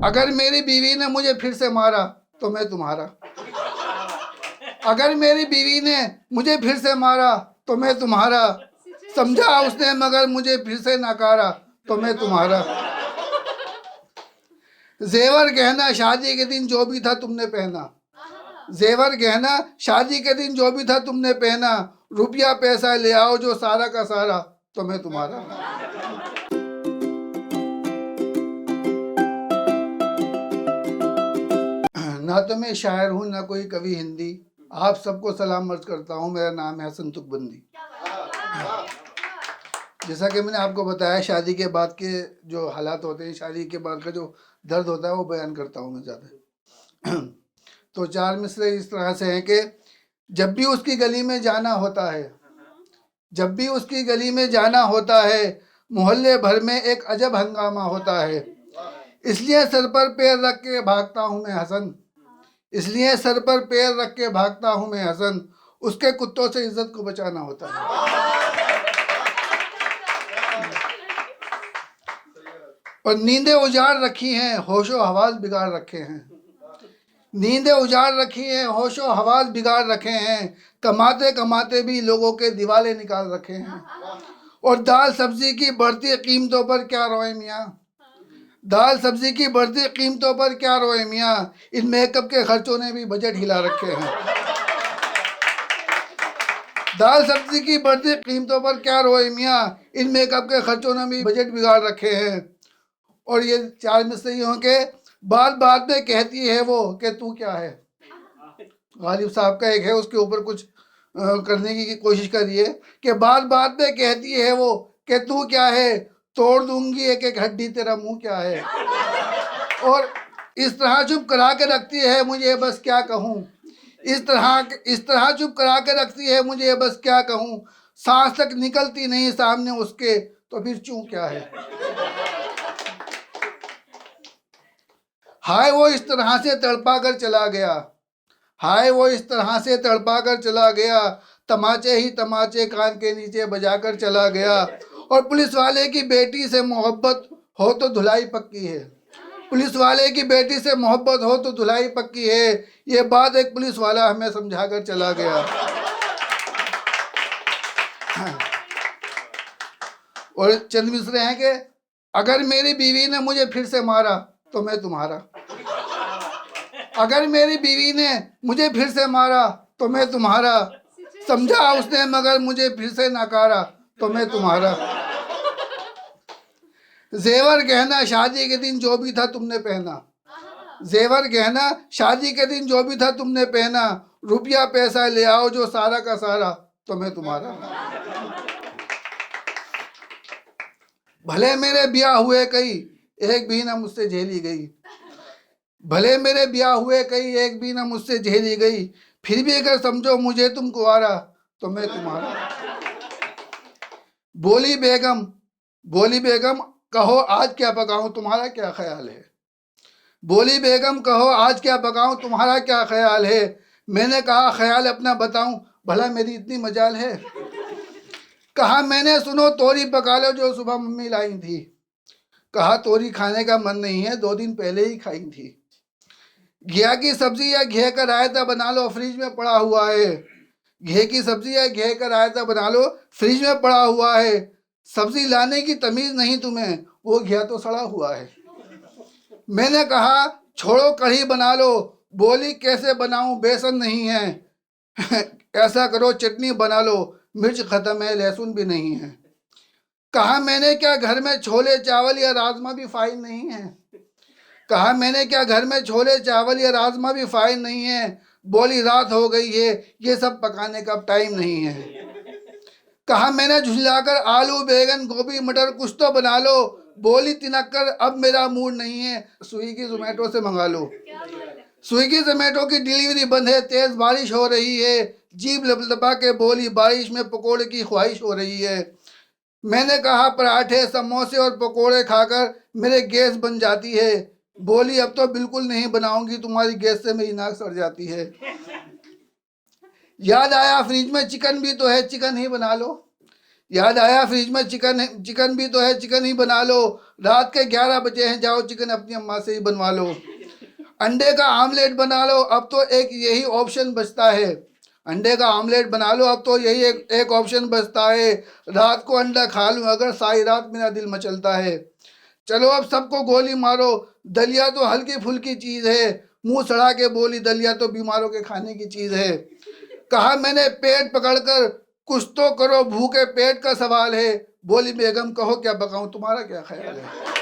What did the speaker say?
अगर मेरी बीवी ने मुझे फिर से मारा तो मैं तुम्हारा। अगर मेरी बीवी ने मुझे फिर से मारा तो मैं तुम्हारा। समझा उसने मगर मुझे फिर से नकारा तो मैं तुम्हारा। जेवर गहना शादी के दिन जो भी था तुमने पहना। जेवर गहना शादी के दिन जो भी था तुमने पहना। रुपया पैसा ले आओ जो सारा का सारा तो मैं तुम्हारा। ना तो मैं शायर हूँ ना कोई कवि हिंदी। आप सबको सलाम अर्ज करता हूँ। मेरा नाम है हसन तुकबंदी। जैसा कि मैंने आपको बताया, शादी के बाद के जो हालात होते हैं, शादी के बाद का जो दर्द होता है वो बयान करता हूँ मैं ज़्यादा। तो चार मिसरे इस तरह से हैं कि जब भी उसकी गली में जाना होता है, जब भी उसकी गली में जाना होता है, मोहल्ले भर में एक अजब हंगामा होता है। इसलिए सर पर पैर रख के भागता हूँ मैं हसन। इसलिए सर पर पैर रख के भागता हूँ मैं हसन। उसके कुत्तों से इज्जत को बचाना होता है। और नींदें उजाड़ रखी हैं, होशो हवास बिगाड़ रखे हैं। नींदें उजाड़ रखी हैं, होशो हवास बिगाड़ रखे हैं। कमाते कमाते भी लोगों के दिवाले निकाल रखे हैं। और दाल सब्जी की बढ़ती कीमतों पर क्या रोए मियाँ। दाल सब्जी की बढ़ती कीमतों पर क्या रोए मियाँ। इन मेकअप के खर्चों ने भी बजट हिला रखे हैं। दाल सब्जी की बढ़ती कीमतों पर क्या रोए मियाँ। इन मेकअप के खर्चों ने भी बजट बिगाड़ रखे हैं। और ये चार मिस्त्रियों के बात बात में कहती है वो कि तू क्या है। गालिब साहब का एक है, उसके ऊपर कुछ करने की कोशिश करिए कि बात बात में कहती है वो कि तू क्या है। तोड़ दूंगी एक एक हड्डी, तेरा मुंह क्या है। और इस तरह चुप करा के रखती है मुझे बस क्या कहूँ। इस तरह चुप करा के रखती है मुझे बस क्या कहूँ। सांस तक निकलती नहीं सामने उसके, तो फिर चूं क्या है। हाय वो इस तरह से तड़पा कर चला गया। हाय वो इस तरह से तड़पा कर चला गया। तमाचे ही तमाचे कान के नीचे बजा कर चला गया। और पुलिस वाले की बेटी से मोहब्बत हो तो धुलाई पक्की है। पुलिस वाले की बेटी से मोहब्बत हो तो धुलाई पक्की है। ये बात एक पुलिस वाला हमें समझा कर चला गया। और चंद मिसरे हैं कि अगर मेरी बीवी ने मुझे फिर से मारा तो मैं तुम्हारा। अगर मेरी बीवी ने मुझे फिर से मारा तो मैं तुम्हारा। समझा उसने मगर मुझे फिर से नकारा तो मैं तुम्हारा। जेवर गहना शादी के दिन जो भी था तुमने पहना। जेवर गहना शादी के दिन जो भी था तुमने पहना। रुपया पैसा ले आओ जो सारा का सारा तो मैं तुम्हारा। भले मेरे ब्याह हुए कई, एक भी ना मुझसे झेली गई। भले मेरे ब्याह हुए कई, एक भी ना मुझसे झेली गई। फिर भी अगर समझो मुझे तुम कुंवारा तो मैं तुम्हारा। बोली बेगम, बोली बेगम कहो आज क्या पकाऊं, तुम्हारा क्या ख्याल है। बोली बेगम कहो आज क्या पकाऊं, तुम्हारा क्या ख्याल है। मैंने कहा ख्याल अपना बताऊं, भला मेरी इतनी मजाल है। कहा मैंने सुनो तोरी पका लो जो सुबह मम्मी लाई थी। कहा तोरी खाने का मन नहीं है, 2 दिन पहले ही खाई थी। घिया की सब्जी या घिया का रायता बना लो, फ्रिज में पड़ा हुआ है। घिया की सब्जी या घिया का रायता बना लो, फ्रिज में पड़ा हुआ है। सब्जी लाने की तमीज नहीं तुम्हें, वो घिया तो सड़ा हुआ है। मैंने कहा छोड़ो कढ़ी बना लो। बोली कैसे बनाऊं, बेसन नहीं है। ऐसा करो चटनी बना लो, मिर्च खत्म है, लहसुन भी नहीं है। कहा मैंने क्या घर में छोले चावल या राजमा भी फाइन नहीं है। कहा मैंने क्या घर में छोले चावल या राजमा भी फाइन नहीं है। बोली रात हो गई है, ये सब पकाने का टाइम नहीं है। कहा मैंने झुलाकर आलू बैगन गोभी मटर कुछ तो बना लो। बोली तिनक्कर अब मेरा मूड नहीं है, स्विगी जोमेटो से मंगा लो। स्विगी जोमेटो की डिलीवरी बंद है, तेज बारिश हो रही है। जीभ लपलपा के बोली बारिश में पकोड़े की ख्वाहिश हो रही है। मैंने कहा पराठे समोसे और पकोड़े खाकर मेरे गैस बन जाती है। बोली अब तो बिल्कुल नहीं बनाऊंगी, तुम्हारी गैस से मेरी नाक सड़ जाती है। याद आया फ्रिज में चिकन भी तो है, चिकन ही बना लो। याद आया फ्रिज में चिकन भी तो है, चिकन ही बना लो। रात के 11 बजे हैं, जाओ चिकन अपनी अम्मा से ही बनवा लो। अंडे का आमलेट बना लो, अब तो एक यही ऑप्शन बचता है। अंडे का आमलेट बना लो, अब तो यही एक ऑप्शन बचता है। रात को अंडा खा लूँ अगर, सारी रात मेरा दिल मचलता है। चलो अब सबको गोली मारो, दलिया तो हल्की फुल्की चीज है। मुंह सड़ा के बोली, दलिया तो बीमारों के खाने की चीज है। कहा मैंने पेट पकड़कर, कुछ तो करो, भूखे पेट का सवाल है। बोली बेगम कहो क्या पकाऊं, तुम्हारा क्या ख्याल है।